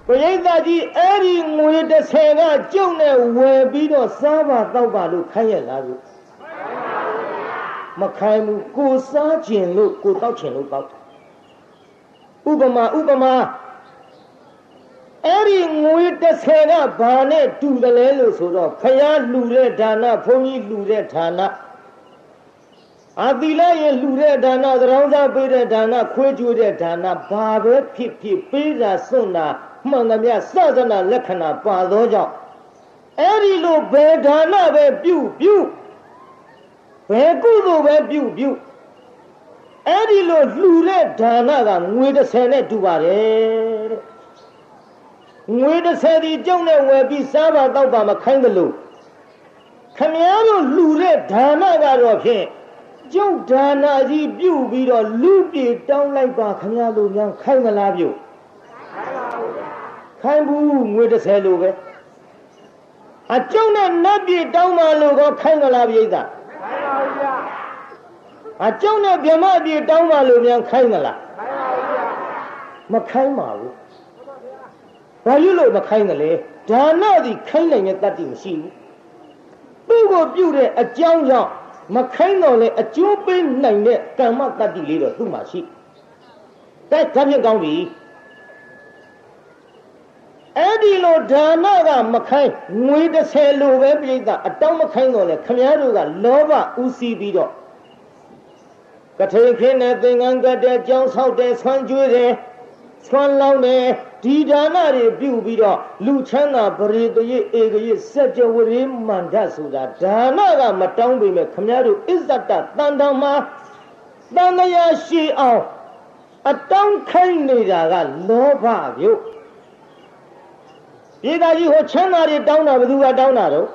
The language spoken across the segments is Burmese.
ပရိသတ်ကြီးအဲ့ဒီငွေ30ကကျုပ်နဲ့ဝယ်ပြီးတော့စားပါတောက်ပါလို့ခိုင်းရလားလို့မခိုင်းဘူးကိုစားခြင်းလို့ကိုတောက်ခြင်းလို့တောက်ဥပမာအဲ့ဒီငွေ30ကဘာနဲ့တူတယ်လဲလို့ဆိုတော့ခရလှူတဲ့ဒါနဘုန်းကြီးလှူတဲ့ဒါနအာသီလရဲ့လှူတဲ့ဒါနသရောင်းစားပေးတဲ့ဒါနခွေးကြွေးတဲ့ဒါနဘာပဲဖြစ်ဖြစ်ပေးတာစွန့်တာမှန်သမျှစသနာလက္ခဏာပါသောကြောင့်အဲ့ဒီလိုဘယ်ဒါနပဲပြုဘယ်ကုသိုလ်ပဲပြုအဲ့ဒီလိုလှူတဲ့ဒါနကငွေ30နဲ့တူပါတယ်တဲ့ငွေ30ဒီကျုံနဲ့ဝယ်ပြီးစားပါတောက်ပါမခိုင်းသလိုခမည်းတော်လှူတဲ့ဒါနကတော့ဖြင့်ကျုပ်ဒါနကြီးပြုပြီးတော့လူပြေတောင်းလိုက်ပါခမည်းတော်များခိုင်းမလားပြုခိုင်းဘူးငွေ30လိုပဲအကျုံနဲ့နတ်ပြေတောင်းပါလို့တော့ခိုင်းမလားပြိဿခိုင်းပါဘူးဗျာအကျုံနဲ့ဗြဟ္မပြေတောင်းပါလို့များခိုင်းမလားခိုင်းပါဘူးဗျာမခိုင်းပါဘူးဘာလို့မခိုင်းတယ်လဲဒါနသည်ခိုင်းနိုင်တဲ့တတ္တိမရှိဘူးသူ့ကိုပြုတဲ့အကြောင်းကြောင့်မခိုင်းတော့လဲအကျိုးပေးနိုင်တဲ့ကမ္မတတ္တိလေးတော့သူ့မှာရှိဒါဖြင့်ကောင်းပြီအဲ့ဒီလိုဒါနကမခိုင်းငွေ30လိုပဲပြိဿအတောင်းမခိုင်းတော့လဲခမည်းတော်ကလောဘဥစီးပြီးတော့ကထေခင်းနဲ့သင်္ကန်းကတဲ့ကြောင်းဆောက်တဲ့ဆွမ်းကျွေးတဲ့ဆွမ်းလောင်းတဲ့ဒီဒါနတွေပြုပြီးတော့လူချမ်းသာပရိသေဧကရေစัจ java ရေမန္တဆိုတာဒါနကမတောင်းပေမဲ့ခမည်းတော်အစ္ဆတတန်တန်မှာတန်မြာရှိအောင်အတောင်းခိုင်းနေတာကလောဘပြုတ်ပြည်သားကြီးဟိုချမ်းသာတွေတောင်းတာဘယ်သူကတောင်းတာတော့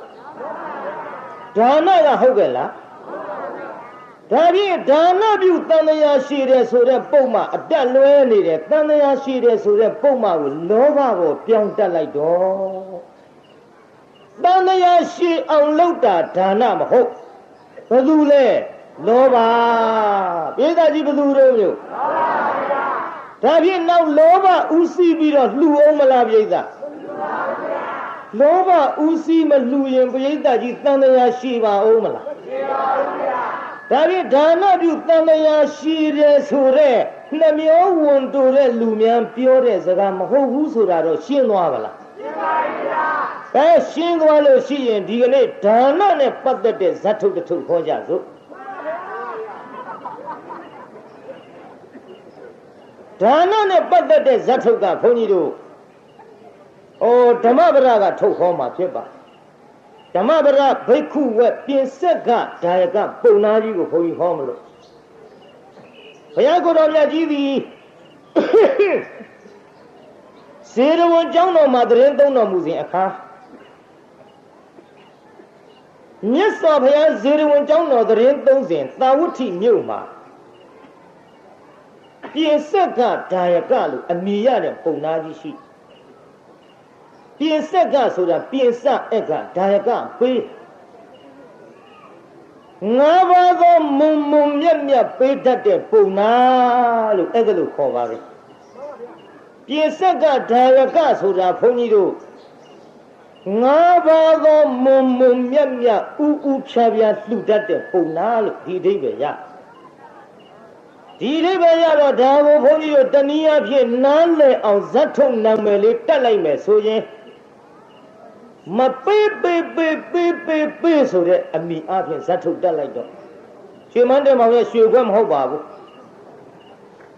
ဒါနကဟုတ်ကဲ့လားဒါဖြင့်ဒါနပြုတန်မြာရှိတယ်ဆိုတဲ့ပုံမှအတက်လွဲနေတယ်တန်မြာရှိတယ်ဆိုတဲ့ပုံမှကိုလောဘကိုပြောင်းတက်လိုက်တော့တန်မြာရှိအောင်လုပ်တာဒါနမဟုတ်ဘယ်သူလဲလောဘပြည်သားကြီးဘယ်သူတို့မျိုးဒါဖြင့်နောက်လောဘဥစီးပြီးတော့လှူအောင်မလားပြည်သားလောဘဥစီးမလှူရင်ပရိသတ်ကြီးတန်တရားရှိပါဦးမလားရှိပါဘူးဗျာဒါဖြင့်ဒါနပြုတန်တရားရှိတယ်ဆိုတဲ့နှမျောဝန်တိုတဲ့လူများပြောတဲ့စကားမဟုတ်ဘူးဆိုတာတော့ရှင်းသွားပါလားရှင်းပါပြီဗျာရှင်းသွားလို့ရှိရင်ဒီကနေ့ဒါနနဲ့ပတ်သက်တဲ့ဇတ်ထုတ်တစ်ထုတ်ခေါ်ကြစို့ဒါနနဲ့ပတ်သက်တဲ့ဇတ်ထုတ်ကဘုန်းကြီးတို့ဓမ္မပဒကထုတ်ခေါ်မှာဖြစ်ပါဓမ္မပဒဘိက္ခုဝက်ပြင်ဆက်ကဒါယကပုံနာကြီးကိုဘုန်းကြီးဟောမလို့ဘုရားကိုယ်တော်မြတ်ကြီးသည်ဇေရဝံကျောင်းတော်မှာတရင်သုံးတော်မူစဉ်အခါမြတ်စွာဘုရားဇေရဝံကျောင်းတော်တရင်သုံးစဉ်သာဝတ္ထိမြို့မှာပြင်ဆက်ကဒါယကလို့အမည်ရတဲ့ပုံနာကြီးရှိပြင်ဆက်ကဆိုတာပြင်စအက်ကဒါယကပေးငါးပါးသောမုံမြတ်မြတ်ပေးတတ်တဲ့ပုံနာလို့အဲ့ဒါလို့ခေါ်ပါပဲပြင်ဆက်ကဒါယကဆိုတာဘုန်းကြီးတို့ငါးပါးသောမုံမြတ်မြတ်ဥဖြာလှူတတ်တဲ့ပုံနာလို့ဒီအဓိပ္ပာယ်ရဒီအဓိပ္ပာယ်ရတော့ဒါကိုဘုန်းကြီးတို့တနည်းအားဖြင့်နားလည်အောင်ဇတ်ထုတ်နာမည်လေးတက်လိုက်မယ်ဆိုရင်မပေးဆိုတဲ့အမိအားဖြင့်ဇတ်ထုတ်တက်လိုက်တော့ရွှေမန်းတဲ့မောင်ရဲ့ရွှေခွက်မဟုတ်ပါဘူး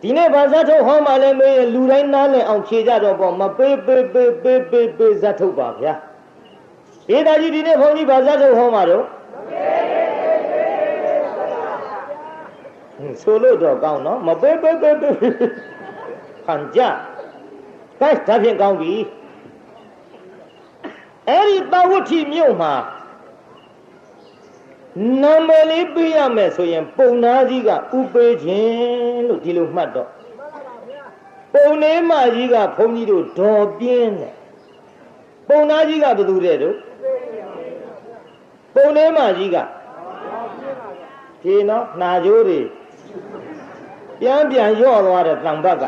ဒီနေ့ဗာဇတ်ထုတ်ဟောမှလည်းမေးလူတိုင်းနားလည်အောင်ဖြေကြတော့ပေါ့မပေးဇတ်ထုတ်ပါဗျာဒေတာကြီးဒီနေ့ဘုန်းကြီးဗာဇတ်ထုတ်ဟောမှာတော့ဆိုလို့တော့ကောင်းနော်မပေးခံကြကဲဒါဖြင့်ကောင်းပြီအဲ့ဒီသာဝတ္ထိမြို့မှာနာမည်လေးပေးရမယ်ဆိုရင်ပုံနာကြီးကဥပေးခြင်းလို့ဒီလိုမှတ်တော့ပုံနေမကြီးကဘုန်းကြီးတို့ဒေါ်ပြင်းတယ်ပုံနာကြီးကဘယ်သူတဲ့တို့ပုံနေမကြီးကဒီနော်နှာကြိုးတွေပြန်ရော့သွားတဲ့တံပတ်က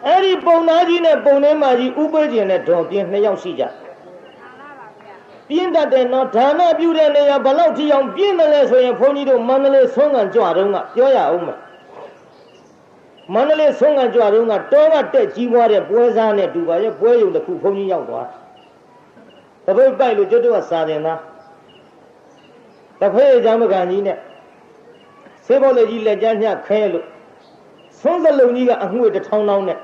အဲ့ဒီပုံသားကြီးနဲ့ပုံထဲမှာကြီးဥပေးခြင်းနဲ့ဒေါ်ပြင်း2ယောက်ရှိကြပြင်းတတ်တဲ့နော်ဒါနပြုတဲ့နေရာဘလောက်ထိအောင်ပြင်းတယ်လဲဆိုရင်ဘုန်းကြီးတို့မန္တလေးဆုံးကန်ကြွတုန်းကပြောရအောင်မန္တလေးဆုံးကန်ကြွတုန်းကတောကတက်ကြီးပွားတဲ့ပွဲစားနဲ့တူပါရဲ့ပွဲရုံတစ်ခုဘုန်းကြီးရောက်သွားတပိတ်ပိုက်လို့ကျွတ်တော့စာတင်သားတဖေးကြောင့်မကန်ကြီးနဲ့ဆေးဘောလေးကြီးလက်ကျန်းညခဲလို့ဆုံးစလုံးကြီးကအငွေ1000တောင်းနဲ့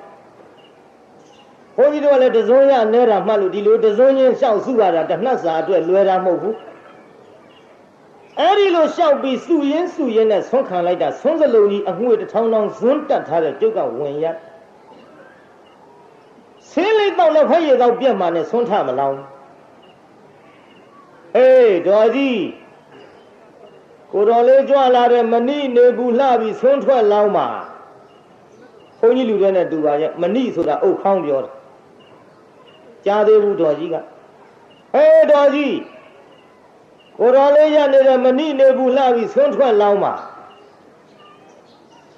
ဘုန်းကြီးတို့ကလည်းတစုံရနဲတာမှတ်လို့ဒီလိုတစုံချင်းရှောက်စုရတာတနှက်စာအတွက်လွယ်တာမဟုတ်ဘူးအဲ့ဒီလိုရှောက်ပြီးစုရင်းနဲ့ဆွန့်ခံလိုက်တာဆုံးစလုံးကြီးအငွေ1000တောင်းဇွန်းတက်ထားတဲ့ကျုပ်ကဝင်ရဆေးလေးတော့လည်းဖက်ရည်တော့ပြက်မှနဲ့ဆွန့်ထမလောင်းအေးတော်ကြီးကိုတော်လေးကြွလာတဲ့မဏိနေဘူးလှပြီးဆွန့်ထွက်လောင်းမှာဘုန်းကြီးလူတွေနဲ့တူပါရဲ့မဏိဆိုတာအုတ်ခေါင်းပြောတယ်ကြားသေးဘူးတော်ကြီးကဟေးတော်ကြီးကိုတော်လေးရနေတဲ့မဏိနေဘူးလှပြီးဆွန့်ထွက်လောင်းမှာ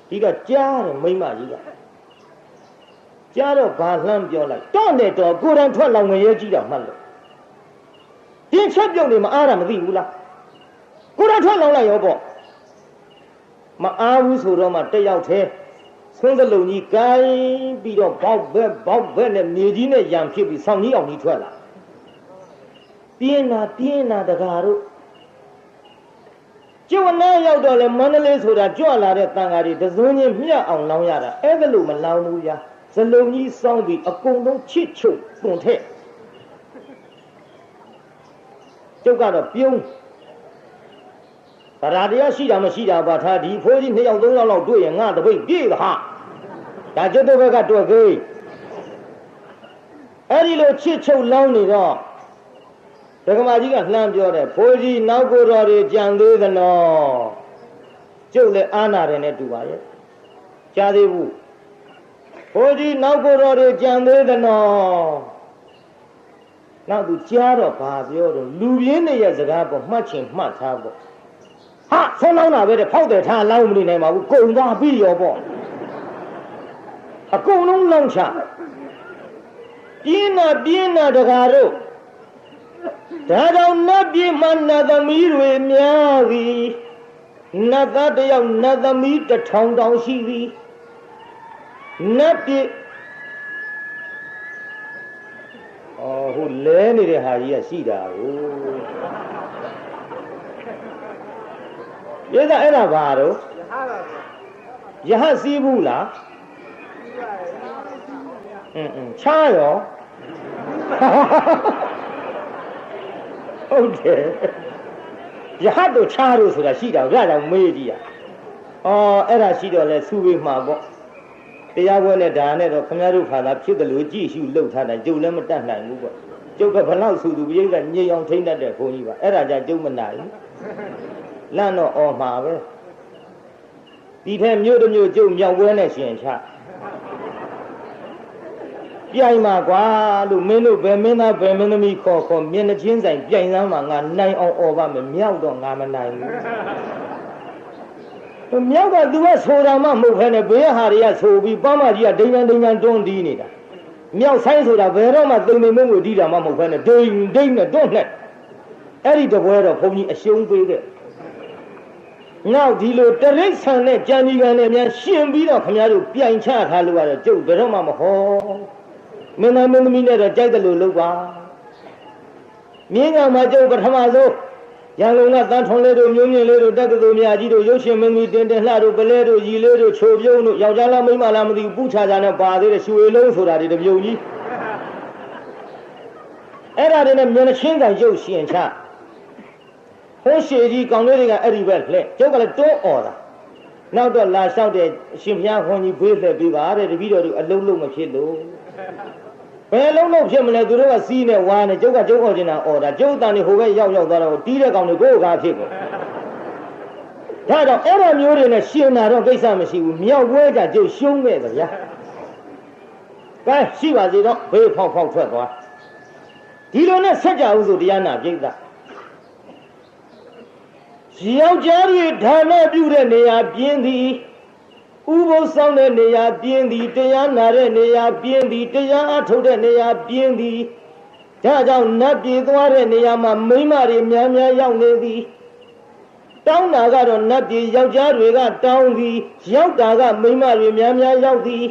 ဒီကကြားတယ်မိမကြီးကကြားတော့ဘာလှမ်းပြောလိုက်တော့နဲ့တော့ကိုယ်တိုင်ထွက်လောင်းငရဲကြီးတာမှတ်လို့ဒီချက်ပြုတ်နေမအားတာမသိဘူးလားကိုယ်တိုင်ထွက်လောင်းလိုက်ရောပေါ့မအားဘူးဆိုတော့မှတက်ရောက်သေးဆုံးစလုံးကြီးကိုင်းပြီးတော့ဘောက်ဘက်နဲ့မြေကြီးနဲ့ရံဖြစ်ပြီးဆောင်းကြီးအောင်ကြီးထွက်လာပြင်းနာတကားတို့ကျုံနဲ့ရောက်တော့လေမန္တလေးဆိုတာကြွလာတဲ့တန်ဃာတွေတစုံချင်းမြတ်အောင်လောင်းရတာအဲ့ဒါလို့မလောင်းဘူးဗျာစလုံးကြီးစောင်းပြီးအကုန်လုံးချစ်ချုပ်တွန်ထက်ကျုပ်ကတော့ပြုံးဗရာတရားရှိတာမရှိတာပါထားဒီဖိုးကြီး2ယောက်3ယောက်လောက်တွေ့ရင်ငါတပိတ်ပြေးတာဟာဒါကျွတ်တဲ့ဘက်ကတွေ့ခေးအဲ့ဒီလိုချစ်ချုပ်လောင်းနေတော့ဒကမာကြီးကလှမ်းပြောတယ်ဖိုးကြီးနောက်ကိုတော်တွေကြံသေးသနော်ကျုပ်လည်းအာနာတယ်နဲ့တူပါရဲ့ကြားသေးဘူးဖိုးကြီးနောက်ကိုတော်တွေကြံသေးသနော်နောက်သူကြားတော့ဘာပြောတော့လူပြင်းတွေရဲ့စကားပေါ်မှတ်ချင်မှတ်ထားပေါ့ဟာဆုံးလောင်းတာပဲတဲ့ဖောက်တယ်ထားလောင်းမနေနိုင်ပါဘူးကုန်သွားပြီးရောပေါ့အကုန်လုံးလောင်းချပြင်းနာတကားတို့ဒါကြောင့်နတ်ပြည်မှာနတ်သမီးတွေများသည်နတ်သားတယောက်နတ်သမီး1000တောင်ရှိသည်နတ်ပြည်ဟိုလဲနေတဲ့ဟာကြီးကရှိတာကိုရဲအဲ့ဒါဘာတော့ယဟစီးဘူးလားချားရောဟုတ်တယ်ယဟတို့ချားတို့ဆိုတာရှိတာဒါကြောင့်မေးကြည့်ရအဲ့ဒါရှိတော့လဲစူပေးမှာပေါ့တရားပွဲနဲ့ဒါနဲ့တော့ခမည်းတော်ခါသာဖြစ်တယ်လို့ကြည့်ရှုလှုပ်ထားတယ်ကျုပ်လည်းမတတ်နိုင်ဘူးပေါ့ကျုပ်ကဘလောက်ဆူသူပြိဿညေအောင်ထိမ့်တတ်တဲ့ဘုန်းကြီးပါအဲ့ဒါကြောင့်ကျုပ်မနိုင်ဘူးလန့်တော့អော်မှာပဲဒီထဲမြို့တစ်မြို့ကျုပ်မြောက်ပွဲနဲ့ရှင်ချပြိုင်မှာကွာလို့မင်းတို့ဘယ်မင်းသားဘယ်မင်းသမီးခေါ်မျက်နှချင်းဆိုင်ပြိုင်စမ်းမှာငါနိုင်အောင်អော်ပါမယ်မြောက်တော့ငါမနိုင်ဘူးမြောက်ကသူကဆိုတာမှမဟုတ်ခဲနဲ့ဘေးဟာတွေကဆိုပြီးပေါင်းမကြီးကဒိန်တွန်းတီးနေတာမြောက်ဆိုင်ဆိုတာဘယ်တော့မှတုံနေမွေးတီးတာမှမဟုတ်ခဲနဲ့ဒိန်နဲ့တွန်းနဲ့အဲ့ဒီတပွဲတော့ဘုန်းကြီးအရှုံးပေးခဲ့နောက်ဒီလိုတရိတ်ဆန်နဲ့ကြံဒီကန်နဲ့များရှင်ပြီးတော့ခင်ဗျားတို့ပြိုင်ချထားလို့ရတယ်ကျုပ်ဘယ်တော့မှမဟောမင်းသားမင်းသမီးနဲ့တော့ကြိုက်တယ်လို့လုပ်ပါမြင်းကမှာကျုပ်ပထမဆုံးရန်ကုန်ကတန်းထွန်လေးတို့မျိုးမြင့်လေးတို့တက္ကသိုလ်များကြီးတို့ရုပ်ရှင်မင်းကြီးတင်လှတို့ပလဲတို့ရီလေးတို့ချိုပြုံးတို့ယောက်ျားလားမိန်းမလားမသိဘူးပူချာချာနဲ့ပါသေးတယ်ရွှေလုံးဆိုတာဒီတပြုံကြီးအဲ့ဒါတွေနဲ့မျက်နှာချင်းကန်ရုပ်ရှင်ချဟိုးရှည်ကြီးကောင်လေးတွေကအဲ့ဒီပဲလှဲ့ကျုပ်ကလည်းတွန်းអော်တာနောက်တော့လာလျှောက်တဲ့အရှင်ဘုရားခွန်ကြီးဘေးသက်ပေးပါတဲ့တပည့်တော်တို့အလုံးလုံးမဖြစ်လို့ဘယ်လုံးလုံးဖြစ်မလဲသူတို့ကစီးနဲ့ဝါနဲ့ကျုပ်ကကျုပ်អော်ချင်တာអော်တာကျုပ်တန်နေဟိုဘက်ရောက်သွားတော့တီးတဲ့ကောင်တွေကိုယ်ကားဖြစ်ကုန်ဒါတော့အဲ့လိုမျိုးတွေနဲ့ရှင်နာတော့ကိစ္စမရှိဘူးမြောက်ပွဲကြကျုပ်ရှုံးခဲ့တယ်ဗျာကဲရှိပါစေတော့ဘေးဖောက်ထွက်သွားဒီလိုနဲ့ဆက်ကြအောင်ဆိုတရားနာပြိဿယောက်ျားတွေဌာနပြုတဲ့နေရာပြင်းသည်ဥ ဥပုသ်ဆောင်တဲ့နေရာပြင်းသည်တရားနာတဲ့နေရာပြင်းသည်တရားအထုတ်တဲ့နေရာပြင်းသည်ဒါကြောင့်နတ်ပြည်သွားတဲ့နေရာမှာမိန်းမတွေများများရောက်နေသည်တောင်းတာကတော့နတ်ပြည်ယောက်ျားတွေကတောင်းသည်ရောက်တာကမိန်းမတွေများများရောက်သည်